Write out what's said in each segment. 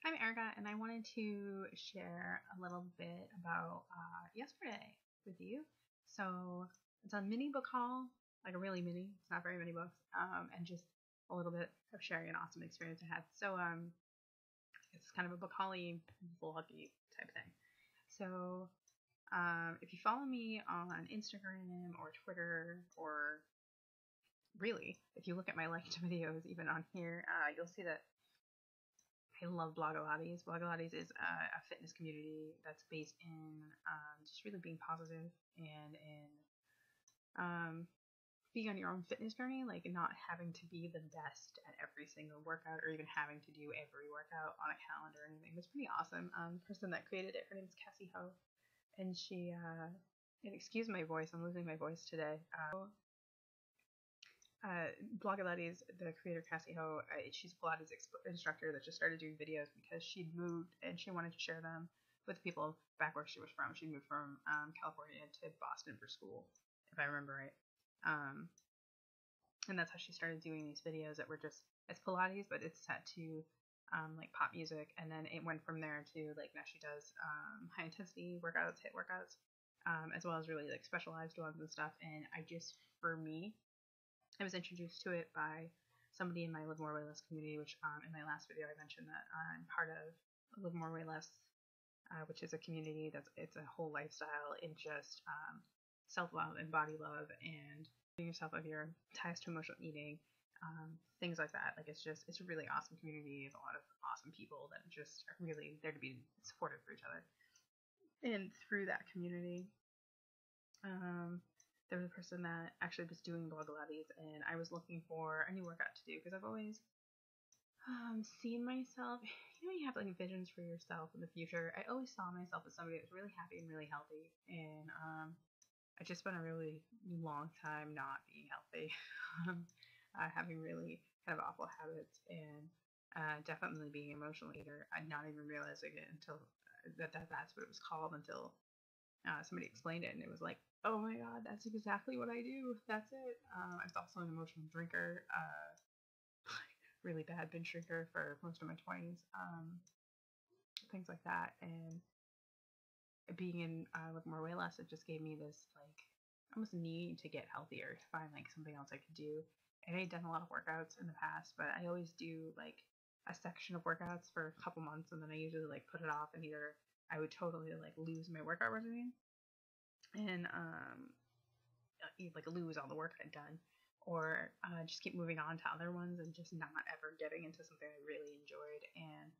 I'm Erica, and I wanted to share a little bit about yesterday with you. So it's a mini book haul, like a really mini. It's not very many books, and just a little bit of sharing an awesome experience I had. So it's kind of a book hauly vloggy type thing. So if you follow me on Instagram or Twitter, or really, if you look at my liked videos, even on here, you'll see that I love Blogilates. Blogilates is a fitness community that's based in just really being positive and in being on your own fitness journey, like not having to be the best at every single workout or even having to do every workout on a calendar or anything. It's pretty awesome. The person that created it, her name is Cassie Ho, and she, and excuse my voice, I'm losing my voice today. Blogilates, the creator Cassie Ho, she's a Pilates instructor that just started doing videos because she'd moved and she wanted to share them with the people back where she was from. She moved from California to Boston for school, if I remember right. And that's how she started doing these videos that were just, it's Pilates, but it's set to like pop music. And then it went from there to like, now she does high intensity workouts, HIIT workouts, as well as really like specialized ones and stuff. And I just, for me, I was introduced to it by somebody in my Live More Way Less community, which in my last video I mentioned that I'm part of Live More Way Less, which is a community it's a whole lifestyle in just self-love and body love and giving yourself of your ties to emotional eating, things like that. Like it's a really awesome community. There's a lot of awesome people that just are really there to be supportive for each other. And through that community, there was a person that actually was doing Blogilates, and I was looking for a new workout to do because I've always seen myself, you have like visions for yourself in the future. I always saw myself as somebody that was really happy and really healthy, and I just spent a really long time not being healthy, having really kind of awful habits, and definitely being an emotional eater. I'm not even realizing it until that's what it was called until somebody explained it, and it was like, oh my god, that's exactly what I do. That's it. I was also an emotional drinker, really bad binge drinker for most of my 20s, things like that. And being in Live More Way Less, it just gave me this like almost need to get healthier, to find like something else I could do. And I had done a lot of workouts in the past, but I always do like a section of workouts for a couple months, and then I usually like put it off, and either I would totally like lose my workout regimen and like lose all the work I'd done, or just keep moving on to other ones and just not ever getting into something I really enjoyed. And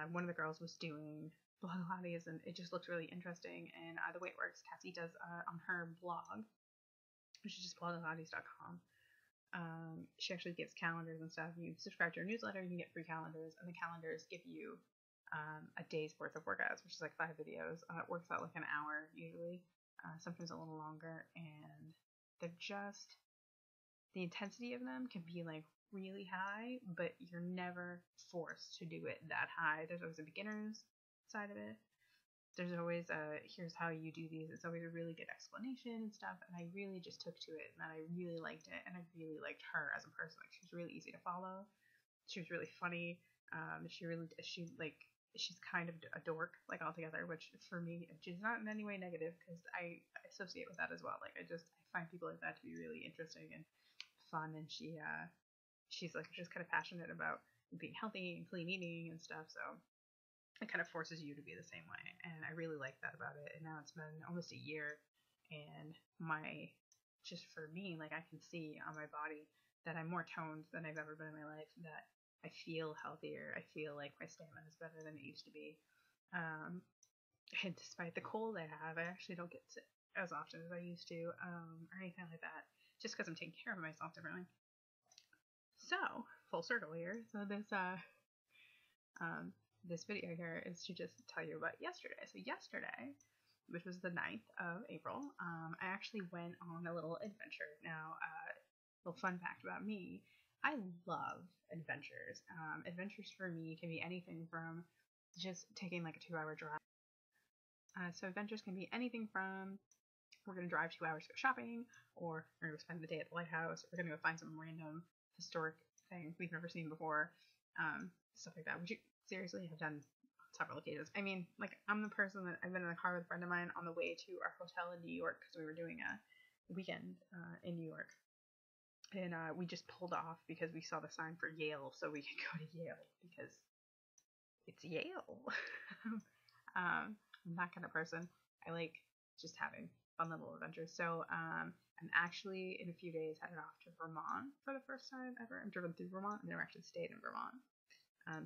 one of the girls was doing Blogilates, and it just looked really interesting. And the way it works, Cassie does on her blog, which is just blogilates.com. She actually gives calendars and stuff. You subscribe to her newsletter, you can get free calendars, and the calendars give you a day's worth of workouts, which is like 5 videos. It works out like an hour usually, sometimes a little longer, and they're just, the intensity of them can be like really high, but you're never forced to do it that high. There's always a beginner's side of it. There's always here's how you do these. It's always a really good explanation and stuff, and I really just took to it, and I really liked it, and I really liked her as a person. Like, she was really easy to follow. She was really funny. She's kind of a dork, like, altogether, which for me, she's not in any way negative, because I associate with that as well. Like, I find people like that to be really interesting and fun, and she's like just kind of passionate about being healthy and clean eating and stuff, so it kind of forces you to be the same way, and I really like that about it. And now it's been almost a year, and just for me, like, I can see on my body that I'm more toned than I've ever been in my life, that I feel healthier. I feel like my stamina is better than it used to be. And despite the cold I have, I actually don't get sick as often as I used to, or anything like that, just because I'm taking care of myself differently. So, full circle here. So this video here is to just tell you about yesterday. So yesterday, which was the 9th of April, I actually went on a little adventure. Now, little fun fact about me, I love adventures. Adventures for me can be anything from just taking like a 2-hour drive. So adventures can be anything from, we're going to drive 2 hours to go shopping, or we're going to spend the day at the lighthouse, or we're going to go find some random historic thing we've never seen before, stuff like that, which you seriously have done several occasions. I mean, like, I'm the person that I've been in the car with a friend of mine on the way to our hotel in New York because we were doing a weekend in New York. And we just pulled off because we saw the sign for Yale, so we could go to Yale because it's Yale. I'm that kind of person. I like just having fun little adventures. So I'm actually in a few days headed off to Vermont for the first time ever. I've driven through Vermont. I've never actually stayed in Vermont.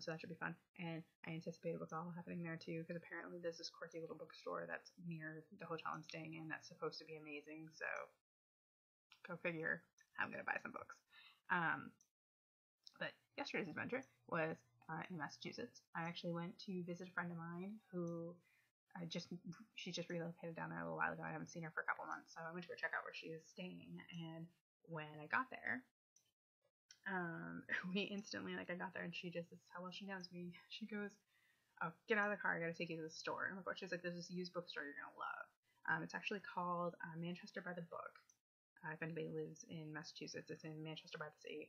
So that should be fun. And I anticipate a book all happening there too, because apparently there's this quirky little bookstore that's near the hotel I'm staying in that's supposed to be amazing. So go figure, I'm going to buy some books. But yesterday's adventure was in Massachusetts. I actually went to visit a friend of mine who she just relocated down there a little while ago. I haven't seen her for a couple months, so I went to go check out where she is staying. And when I got there, we instantly, like, I got there and she just, this is how well she knows me. She goes, "Oh, get out of the car, I gotta take you to the store." And I'm like, she's like, "There's this used bookstore you're gonna love." It's actually called Manchester by the Book. If anybody lives in Massachusetts, it's in Manchester by the Sea.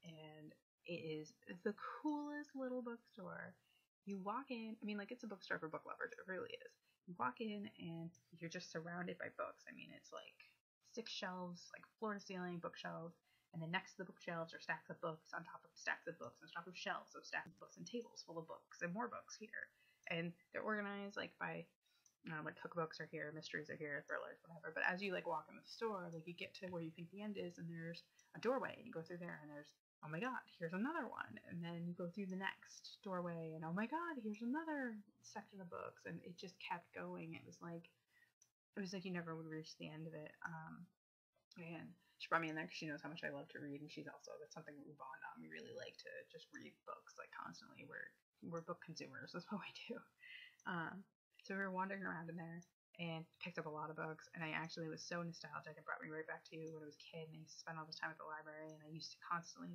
And it's the coolest little bookstore. You walk in, I mean, like, it's a bookstore for book lovers, it really is. You walk in and you're just surrounded by books. I mean, it's like 6 shelves, like floor to ceiling bookshelves. And then next to the bookshelves are stacks of books on top of stacks of books on top of shelves of stacks of books and tables full of books and more books here. And they're organized like by, like, cookbooks are here, mysteries are here, thrillers, whatever. But as you, like, walk in the store, like, you get to where you think the end is, and there's a doorway, and you go through there, and there's, oh my god, here's another one. And then you go through the next doorway, and oh my god, here's another section of books. And it just kept going. It was like you never would reach the end of it. And she brought me in there because she knows how much I love to read, and she's also, that's something that we bond on. We really like to just read books, like, constantly. We're book consumers. That's what we do. So we were wandering around in there and picked up a lot of books, and I actually was so nostalgic. It brought me right back to when I was a kid, and I used to spend all this time at the library, and I used to constantly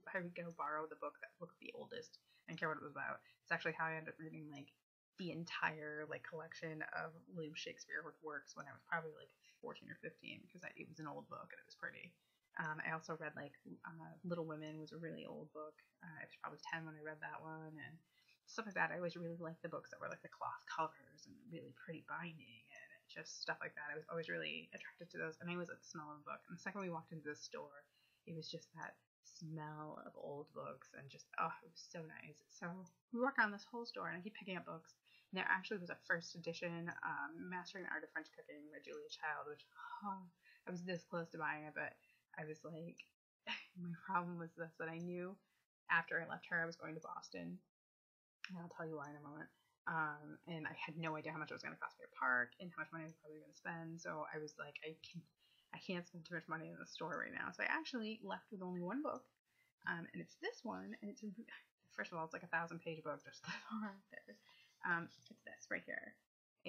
I would go borrow the book that looked the oldest. I didn't care what it was about. It's actually how I ended up reading, like, the entire, like, collection of William Shakespeare works when I was probably, like, 14 or 15, because it was an old book and it was pretty. I also read, like, Little Women was a really old book. I was probably 10 when I read that one, and stuff like that. I always really liked the books that were, like, the cloth covers and really pretty binding and just stuff like that. I was always really attracted to those, and I always liked the smell of the book. And the second we walked into the store, it was just that smell of old books, and just, oh, it was so nice. So we walk around this whole store, and I keep picking up books. And there actually was a first edition Mastering the Art of French Cooking by Julia Child, which, I was this close to buying it, but I was like, my problem was this, that I knew after I left her I was going to Boston, and I'll tell you why in a moment. And I had no idea how much it was going to cost me to park and how much money I was probably going to spend. So I was like, I can't spend too much money in the store right now. So I actually left with only one book, and it's this one. And it's, first of all, it's like a 1,000-page book, just right there. It's this right here.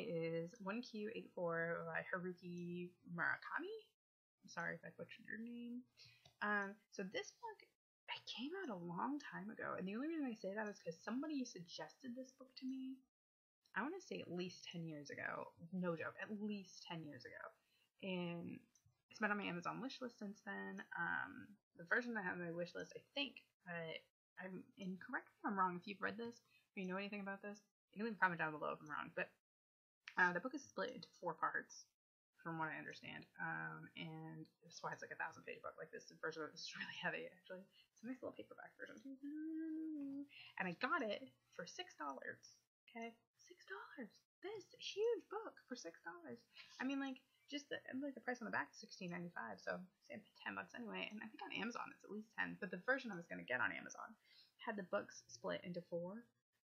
It is 1Q84 by Haruki Murakami. I'm sorry if I butchered your name. So this book, it came out a long time ago, and the only reason I say that is because somebody suggested this book to me, I want to say at least 10 years ago. No joke, at least 10 years ago. And it's been on my Amazon wish list since then. The version that I have on my wish list, I think, I'm incorrect if I'm wrong. If you've read this, or you know anything about this, you can leave a comment down below if I'm wrong. But the book is split into 4 parts, from what I understand. And that's why it's like a 1,000-page book. Like, this version of this is really heavy, actually. It's a nice little paperback version. And I got it for $6. Okay? $6. This huge book for $6. I mean, like, just the price on the back is $16.95, so say $10 anyway. And I think on Amazon it's at least 10. But the version I was going to get on Amazon had the books split into 4.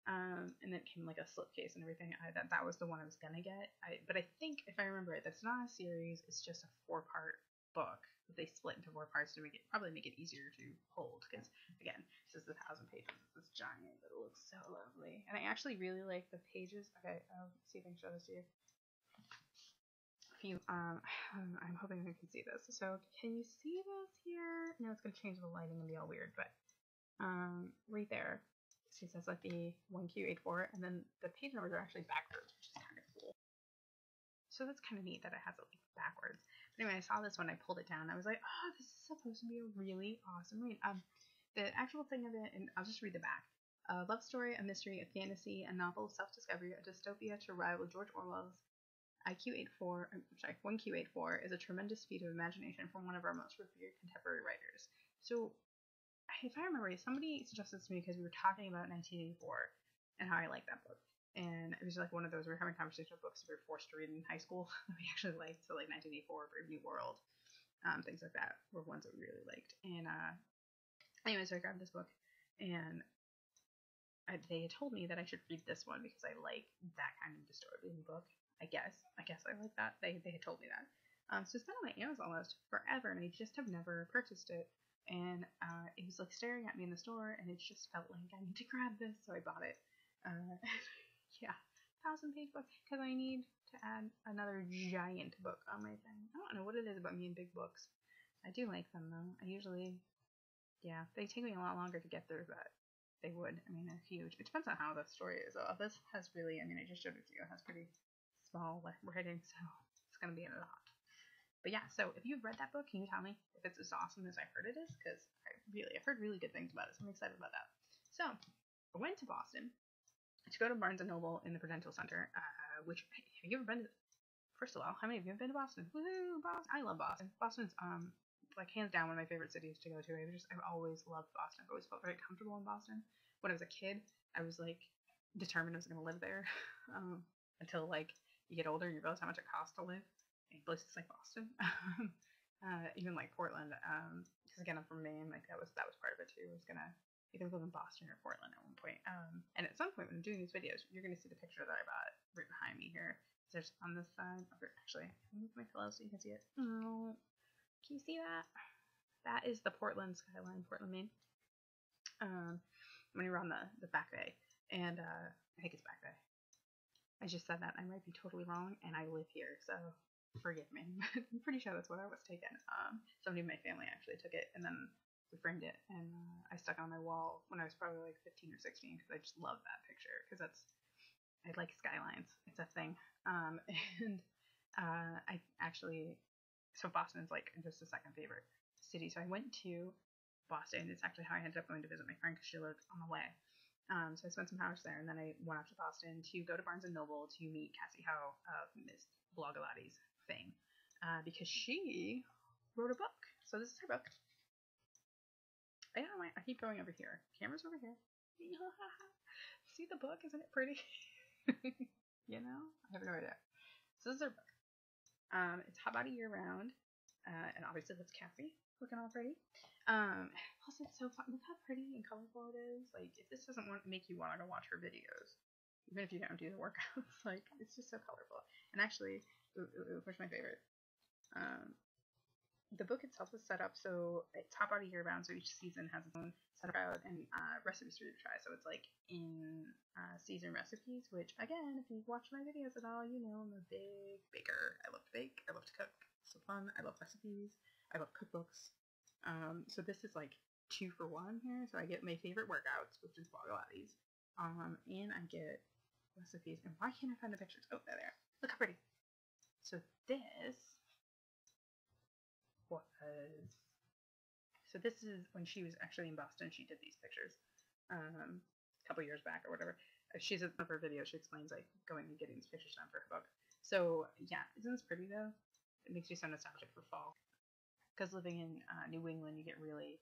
And then it came like a slipcase and everything. That was the one I was gonna get. But I think, if I remember it, that's not a series. It's just a 4-part book that they split into 4 parts to probably make it easier to hold. Because again, this is 1,000 pages. It's this giant, but it looks so lovely. And I actually really like the pages. Okay, I'll see if I can show this to you. If you, I'm hoping you can see this. So can you see this here? No, it's gonna change the lighting and be all weird, but right there. She says like the 1Q84, and then the page numbers are actually backwards, which is kind of cool. So that's kind of neat that it has it like backwards. But anyway, I saw this when I pulled it down. I was like, oh, this is supposed to be a really awesome read. the actual thing of it, and I'll just read the back. A love story, a mystery, a fantasy, a novel of self-discovery, a dystopia to rival George Orwell's 1Q84 is a tremendous feat of imagination from one of our most revered contemporary writers. So, if I remember, somebody suggested this to me because we were talking about 1984 and how I like that book. And it was like one of those, we were having a conversation of books we were forced to read in high school that we actually liked. So, like 1984, Brave New World, things like that were ones that we really liked. And, anyways, I grabbed this book, and they had told me that I should read this one because I like that kind of dystopian book. I guess I like that. They had told me that. So it's been on my Amazon list forever, and I just have never purchased it. And it was like staring at me in the store, and it just felt like I need to grab this, so I bought it. Yeah, 1,000-page book, because I need to add another giant book on my thing. I don't know what it is about me and big books. I do like them though. Yeah, they take me a lot longer to get through, but they would. I mean, they're huge. It depends on how the story is. This has really, I mean, I just showed it to you. It has pretty small writing, so it's gonna be a lot. But yeah, so if you've read that book, can you tell me if it's as awesome as I heard it is? Because I've heard really good things about it, so I'm excited about that. So I went to Boston to go to Barnes & Noble in the Prudential Center, which, have you ever been to, first of all, how many of you have been to Boston? Woohoo, Boston! I love Boston. Boston's, like, hands down one of my favorite cities to go to. I've always loved Boston. I've always felt very comfortable in Boston. When I was a kid, I was, like, determined I was going to live there, until, like, you get older, you realize how much it costs to live in places like Boston. Even like Portland, because again, I'm from Maine, like that was part of it too. I was gonna either live in Boston or Portland at one point. And at some point when I'm doing these videos, you're gonna see the picture that I bought right behind me here. There's on this side. Actually, let me move my pillow so you can see it. Oh, can you see that? That is the Portland skyline, Portland, Maine. When you're on the Back Bay, and I think it's Back Bay. I just said that. I might be totally wrong, and I live here, so forgive me. I'm pretty sure that's where I was taken. Somebody in my family actually took it, and then we framed it, and I stuck it on my wall when I was probably like 15 or 16 because I just love that picture because I like skylines. It's a thing. I actually, so Boston's like just a second favorite city. So I went to Boston. It's actually how I ended up going to visit my friend because she lived on the way. So I spent some hours there, and then I went off to Boston to go to Barnes & Noble to meet Cassie Howe of Miss Blogilates fame, because she wrote a book. So this is her book. I don't know why I keep going over here. Camera's over here. See the book? Isn't it pretty? You know? I have no idea. So this is her book. It's How About a Year Round, and obviously that's Cassie looking all pretty. Plus it's so fun. Look how pretty and colorful it is. Like, if this doesn't make you want to go watch her videos, even if you don't do the workouts, like, it's just so colorful. And actually, where's my favorite? The book itself is set up so it's How About a Year Round, so each season has its own set out and recipes for you to try. So it's like in season recipes, which again, if you watch my videos at all, you know I'm a big baker. I love to bake. I love to cook. It's so fun. I love recipes. I love cookbooks. So this is like 2 for 1 here. So I get my favorite workouts, which is Blogilates, and I get recipes. And why can't I find the pictures? Oh, there they are. Look how pretty. So this is when she was actually in Boston. She did these pictures a couple years back or whatever. She's in one of her videos. She explains like going and getting these pictures done for her book. So yeah, isn't this pretty though? It makes me so nostalgic for fall. Because living in New England, you get really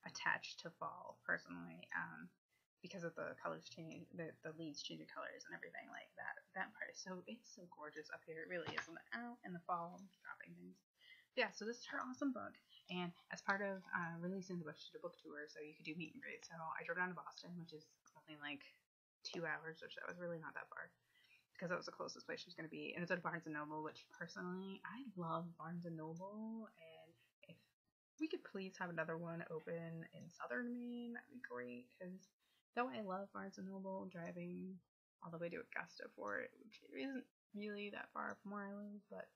attached to fall personally, because of the colors changing, the leaves changing colors and everything like that. That part is it's so gorgeous up here. It really is. Out in the fall, dropping things. Yeah, so this is her awesome book, and as part of releasing the book, she did a book tour, so you could do meet and greet. So I drove down to Boston, which is only like 2 hours or so. It was really not that far, because that was the closest place she was going to be. And it's at Barnes & Noble, which personally, I love Barnes & Noble, and if we could please have another one open in southern Maine, that'd be great, because though I love Barnes & Noble, driving all the way to Augusta for it, which isn't really that far from where I live, but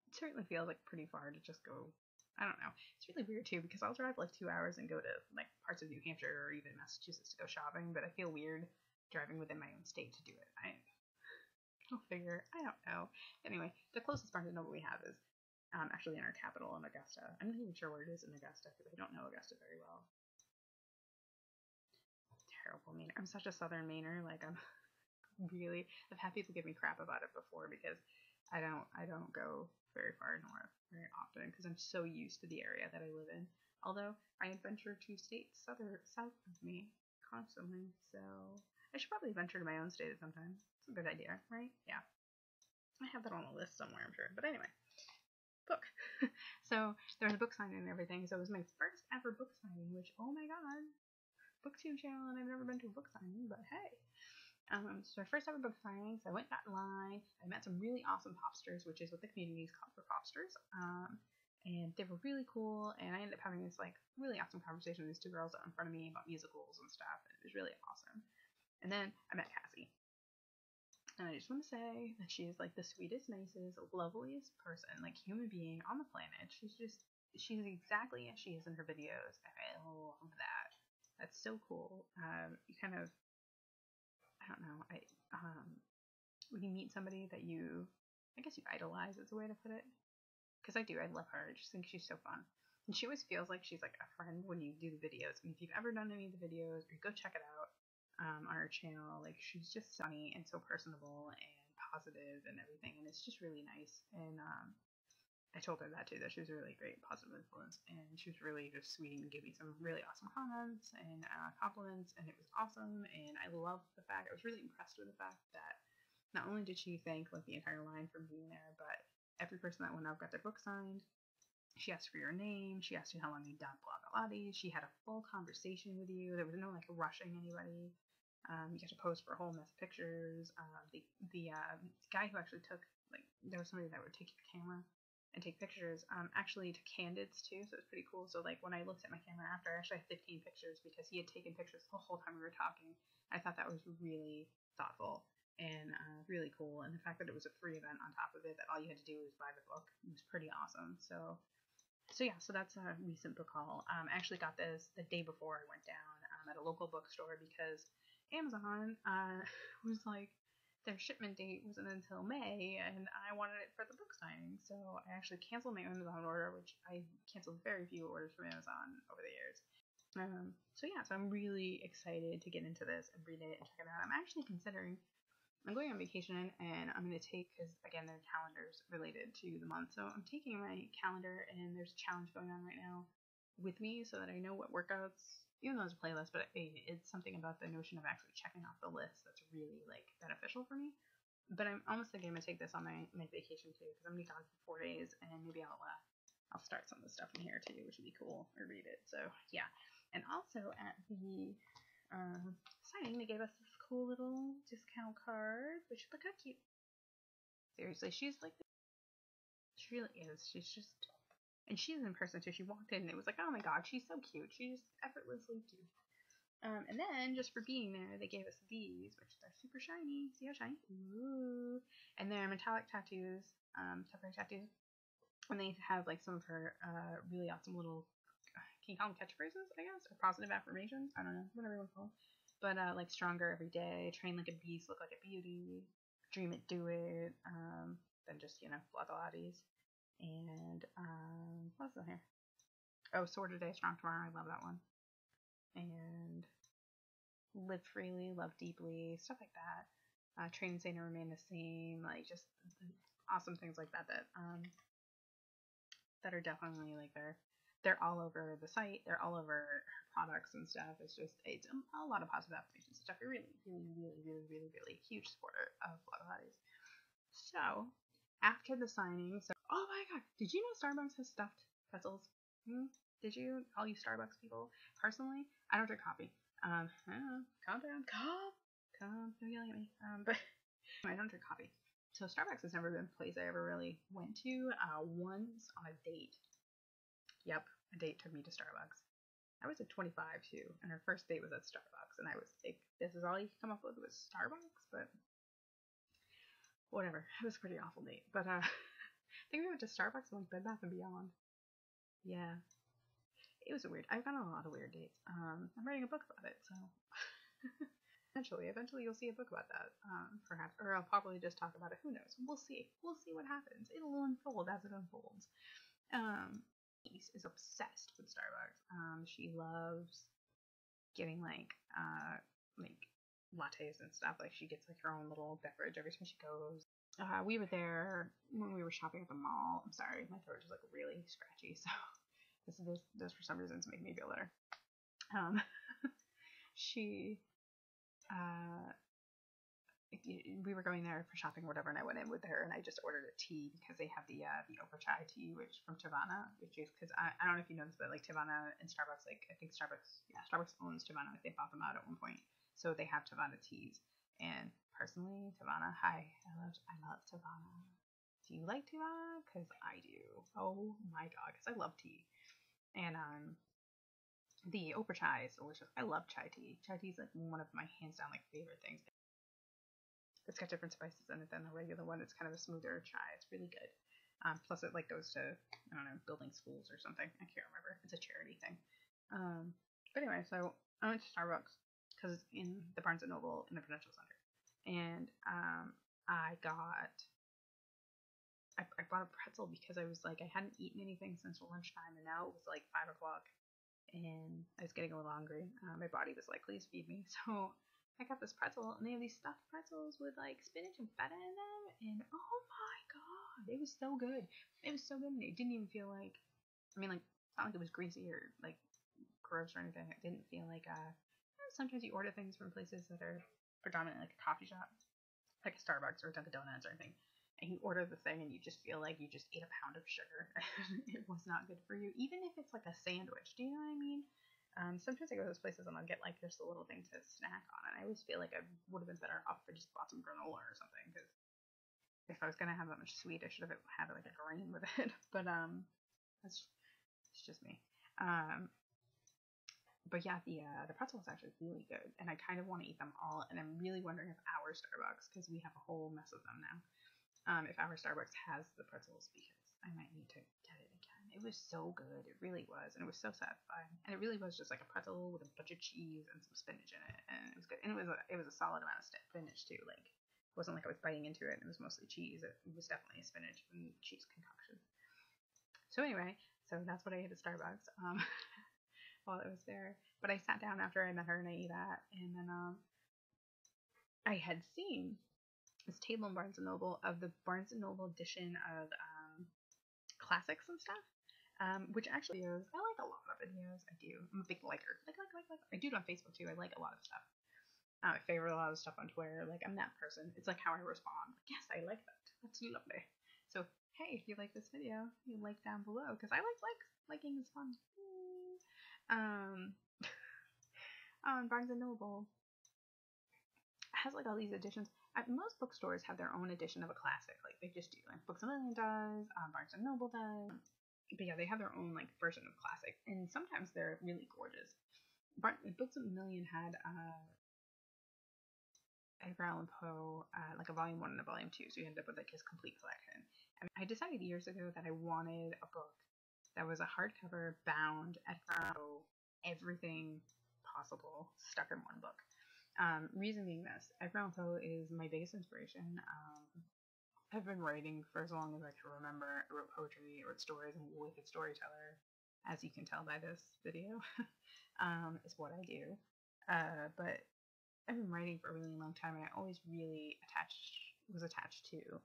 it certainly feels like pretty far to just go. I don't know. It's really weird too, because I'll drive like 2 hours and go to like parts of New Hampshire or even Massachusetts to go shopping, but I feel weird driving within my own state to do it. I don't know. Anyway, the closest Barnes & Noble we have is actually in our capital in Augusta. I'm not even sure where it is in Augusta because I don't know Augusta very well. I'm such a Southern Mainer. Like, I've had people give me crap about it before because I don't go very far north very often because I'm so used to the area that I live in. Although I adventure to states south of me constantly, so I should probably venture to my own state sometime. It's a good idea, right? Yeah. I have that on a list somewhere, I'm sure. But anyway, book. So there was a book signing and everything. So it was my first ever book signing, which, oh my god, booktube channel, and I've never been to a book signing, but hey. So my first ever book signing, so I went that line. I met some really awesome popsters, which is what the community is called for popsters. And they were really cool, and I ended up having this like really awesome conversation with these two girls out in front of me about musicals and stuff, and it was really awesome. And then I met Cassie. And I just want to say that she is like the sweetest, nicest, loveliest person, like human being on the planet. She's exactly as she is in her videos. I love that. That's so cool. You kind of, I don't know, when you meet somebody that I guess you idolize is a way to put it. Because I do, I love her. I just think she's so fun. And she always feels like she's like a friend when you do the videos. And if you've ever done any of the videos, or go check it out on her channel, like she's just funny and so personable and positive and everything. And it's just really nice. And I told her that too, that she was a really great positive influence. And she was really just sweet and gave me some really awesome comments and compliments. And it was awesome. And I loved the fact, I was really impressed with the fact that not only did she thank like the entire line for being there, but every person that went up got their book signed. She asked for your name. She asked you how long you'd done Blogilates. She had a full conversation with you. There was no like rushing anybody. You got to pose for a whole mess of pictures. The guy who actually took, like, there was somebody that would take your camera and take pictures. Actually took candids too, so it was pretty cool. So like when I looked at my camera after, I actually had 15 pictures because he had taken pictures the whole time we were talking. I thought that was really thoughtful and really cool. And the fact that it was a free event on top of it, that all you had to do was buy the book, was pretty awesome. So yeah, so that's a recent book haul. I actually got this the day before I went down at a local bookstore because Amazon was like, their shipment date wasn't until May, and I wanted it for the book signing. So I actually canceled my Amazon order, which I canceled very few orders from Amazon over the years. So yeah, so I'm really excited to get into this and read it and check it out. I'm actually considering, I'm going on vacation, and I'm going to take, because again, their calendar's related to the month. So I'm taking my calendar, and there's a challenge going on right now with me so that I know what workouts, even though there's a playlist, but it's something about the notion of actually checking off the list that's really like beneficial for me. But I'm almost thinking I'm going to take this on my vacation too, because I'm going to be gone for 4 days, and maybe I'll start some of the stuff in here too, which would be cool, or read it. So yeah. And also at the signing, they gave us this cool little discount card, which, look how cute. Seriously, she's like, she really is. She's just, and she's in person too. She walked in and it was like, oh my god, she's so cute. She's effortlessly cute. And then just for being there, they gave us these, which they're super shiny. See how shiny? Ooh. And they're metallic tattoos, temporary tattoos. And they have like some of her really awesome little, can you call them catchphrases, I guess, or positive affirmations? I don't know, whatever you want to call them. But like stronger every day, train like a beast, look like a beauty, dream it, do it. Then just, Blogilates. And what's in here? Oh, Sword today, strong tomorrow. I love that one. And live freely, love deeply, stuff like that. Train and say to remain the same. Like just awesome things like that that are definitely like they're all over the site. They're all over her products and stuff. It's a lot of positive affirmations and stuff. You're really, really, really, really, really, really huge supporter of Blogilates. So after the signing, oh my god, did you know Starbucks has stuffed pretzels? Did you? All you Starbucks people. Personally, I don't drink coffee. Calm down. Calm. Don't yell at me. But I don't drink coffee. So Starbucks has never been a place I ever really went to. Once on a date. Yep, a date took me to Starbucks. I was at 25 too, and her first date was at Starbucks, and I was like, this is all you could come up with was Starbucks? But whatever. It was a pretty awful date. But I think we went to Starbucks and like Bed Bath & Beyond. Yeah. It was I've gone on a lot of weird dates. I'm writing a book about it, so eventually you'll see a book about that, perhaps, or I'll probably just talk about it. Who knows? We'll see what happens. It'll unfold as it unfolds. Niece is obsessed with Starbucks. She loves getting like lattes and stuff. Like, she gets like her own little beverage every time she goes. We were there when we were shopping at the mall. I'm sorry, my throat is like really scratchy, so this for some reason is making me feel better. She we were going there for shopping or whatever, and I went in with her, and I just ordered a tea because they have the Opera chai tea, which from Tivana, which is because I don't know if you noticed, but like Tivana and Starbucks, like I think Starbucks owns Tivana. Like, they bought them out at one point, so they have Tivana teas. And personally, Tivana, I love Tivana. Do you like Tivana? Because I do. Oh my god, because I love tea. And the Opera chai is delicious. I love chai tea. Chai tea is like one of my hands down like favorite things. It's got different spices in it than the regular one. It's kind of a smoother chai. It's really good. Plus, it like goes to, I don't know, building schools or something. I can't remember. It's a charity thing. But anyway, so I went to Starbucks because it's in the Barnes & Noble in the Prudential Center, and I bought a pretzel because I was like, I hadn't eaten anything since lunchtime, and now it was like 5 o'clock, and I was getting a little hungry. My body was like, please feed me. So I got this pretzel, and they have these stuffed pretzels with like spinach and feta in them, and oh my god, it was so good. It was so good, and it didn't even feel like, I mean, like, it's not like it was greasy or like gross or anything. It didn't feel like sometimes you order things from places that are predominantly like a coffee shop, like a Starbucks or a Dunkin' Donuts or anything, and you order the thing and you just feel like you just ate a pound of sugar. It was not good for you, even if it's like a sandwich. Do you know what I mean? Sometimes I go to those places and I'll get like just a little thing to snack on, and I always feel like I would have been better off if I just bought some granola or something, because if I was gonna have that much sweet, I should have had like a grain with it. But it's just me. But yeah, the pretzel is actually really good, and I kind of want to eat them all, and I'm really wondering if our Starbucks, because we have a whole mess of them now, if our Starbucks has the pretzels, because I might need to get it again. It was so good. It really was. And it was so satisfying. And it really was just like a pretzel with a bunch of cheese and some spinach in it. And it was good. And it was a solid amount of spinach too. Like, it wasn't like I was biting into it and it was mostly cheese. It was definitely a spinach and cheese concoction. So anyway, so that's what I ate at Starbucks while I was there. But I sat down after I met her and I ate that. And then I had seen this table in Barnes & Noble of the Barnes & Noble edition of classics and stuff. Which actually is, I like a lot of videos. I do. I'm a big liker. Like. I do it on Facebook too. I like a lot of stuff. I favorite a lot of stuff on Twitter. Like, I'm that person. It's like how I respond. Like, yes, I like that. That's lovely. So, hey, if you like this video, you like down below, because I like liking is fun. Barnes & Noble has like all these editions. Most bookstores have their own edition of a classic. Like, they just do. Like, Books A Million does. Barnes & Noble does. But yeah, they have their own like version of classic, and sometimes they're really gorgeous. Books A Million had Edgar Allan Poe, like a volume 1 and a volume 2, so you ended up with like his complete collection. And I decided years ago that I wanted a book that was a hardcover, bound, Edgar Allan Poe, everything possible stuck in one book. Reason being this, Edgar Allan Poe is my biggest inspiration. I've been writing for as long as I can remember. I wrote poetry, I wrote stories, I'm a wicked storyteller, as you can tell by this video, is what I do. But I've been writing for a really long time, and I always really was attached to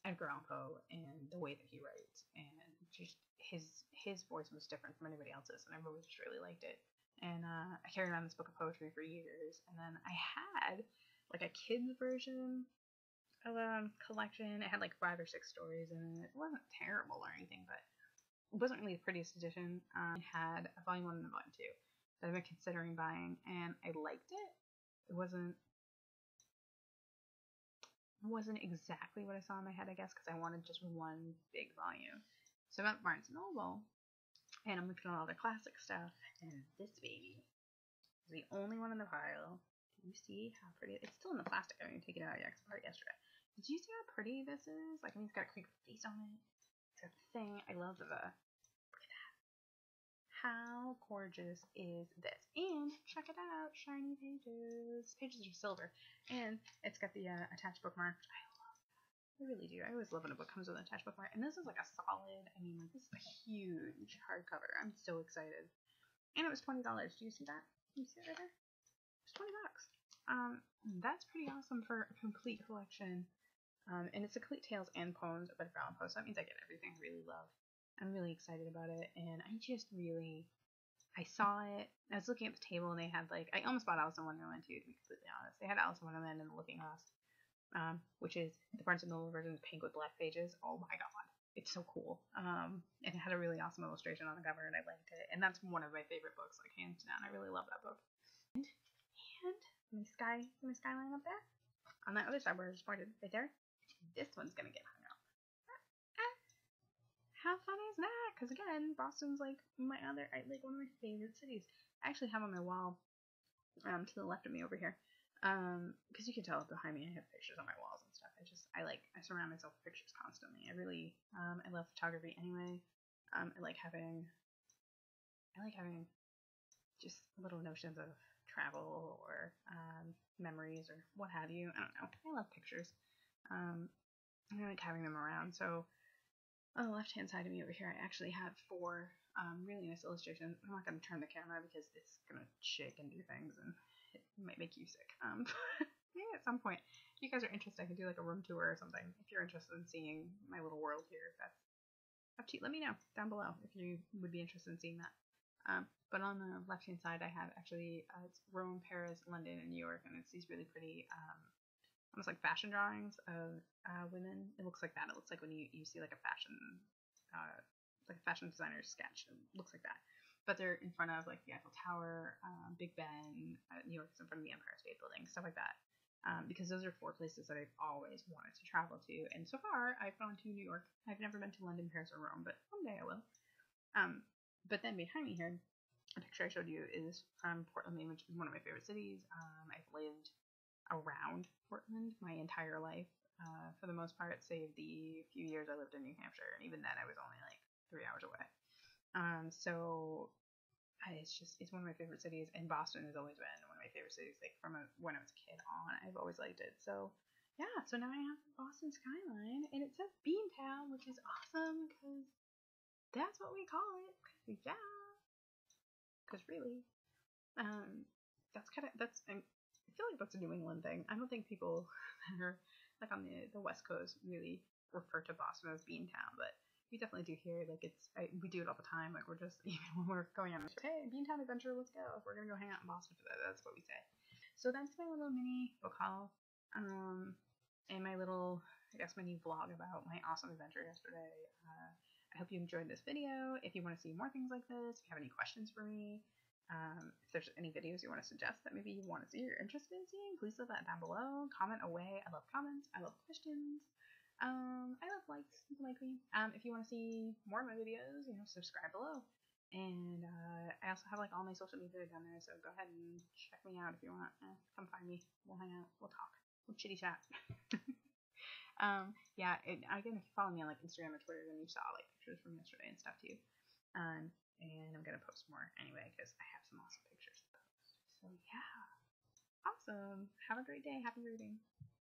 Edgar Allan Poe and the way that he writes, and just his voice was different from anybody else's, and I've always just really liked it. And I carried on this book of poetry for years, and then I had like a kid's version of a collection. It had like 5 or 6 stories in it. It wasn't terrible or anything, but it wasn't really the prettiest edition. It had a volume 1 and a volume 2 that I've been considering buying, and I liked it. It wasn't exactly what I saw in my head, I guess, because I wanted just one big volume. So I'm at Barnes & Noble, and I'm looking at all the classic stuff, and this baby is the only one in the pile. Do you see how pretty it's still in the plastic? I haven't even taken it out yet because I bought it yesterday. Did you see how pretty this is? Like, I mean, it's got a creepy face on it. It's got the thing. I love the. Look at that. How gorgeous is this? And check it out, shiny pages. Pages are silver, and it's got the attached bookmark. I love that. I really do. I always love when a book comes with an attached bookmark, and this is like a solid. I mean, like, this is a huge hardcover. I'm so excited. And it was $20. Do you see that? You see it right there? It's $20. That's pretty awesome for a complete collection. And it's a complete tales and poems by Edgar Allan Poe, so that means I get everything I really love. I'm really excited about it, and I saw it. I was looking at the table, and they had I almost bought Alice in Wonderland too, to be completely honest. They had Alice in Wonderland and the Looking Glass, which is the Barnes and Noble version, pink with black pages. Oh my god, it's so cool. And it had a really awesome illustration on the cover, and I liked it. And that's one of my favorite books, hands down. I really love that book. And my skyline up there, on that other side where I just pointed, right there. This one's gonna get hung up. How fun is that? Because again, Boston's one of my favorite cities. I actually have on my wall, to the left of me over here, because you can tell behind me I have pictures on my walls and stuff. I surround myself with pictures constantly. I really, I love photography anyway. I like having just little notions of travel or memories or what have you. I don't know. I love pictures. I like having them around. So on the left hand side of me over here, I actually have 4 really nice illustrations. I'm not going to turn the camera because it's going to shake and do things and it might make you sick. Maybe at some point, if you guys are interested, I could do a room tour or something. If you're interested in seeing my little world here, that's up to you. Let me know down below if you would be interested in seeing that. But on the left hand side, I have actually it's Rome, Paris, London, and New York, and it's these really pretty almost like fashion drawings of women. It looks like that. It looks like when you see a fashion designer's sketch. It looks like that. But they're in front of the Eiffel Tower, Big Ben. New York is in front of the Empire State Building, stuff like that. Because those are 4 places that I've always wanted to travel to. And so far, I've gone to New York. I've never been to London, Paris, or Rome, but one day I will. But then behind me here, the picture I showed you is from Portland, Maine, which is one of my favorite cities. I've lived around Portland my entire life, for the most part, save the few years I lived in New Hampshire, and even then I was only 3 hours away. So it's one of my favorite cities, and Boston has always been one of my favorite cities, from when I was a kid on. I've always liked it. So yeah, so now I have the Boston skyline, and it says Beantown, which is awesome because that's what we call it. Because really, I feel like that's a New England thing. I don't think people that are on the West Coast really refer to Boston as Beantown, but we definitely do here. We do it all the time. We're just, even when we're going on, hey, Beantown Adventure, let's go. We're gonna go hang out in Boston for that. That's what we say. So that's my little mini book haul, and my little, my new vlog about my awesome adventure yesterday. I hope you enjoyed this video. If you want to see more things like this, if you have any questions for me, if there's any videos you want to suggest that maybe you want to see or you're interested in seeing, please leave that down below. Comment away. I love comments. I love questions. I love likes. You can like me. If you want to see more of my videos, subscribe below. And I also have all my social media down there, so go ahead and check me out if you want. Come find me. We'll hang out. We'll talk. We'll chitty chat. Again, if you follow me on Instagram or Twitter, then you saw pictures from yesterday and stuff too. And I'm gonna post more anyway because I have some awesome pictures to post. So yeah, awesome. Have a great day. Happy reading.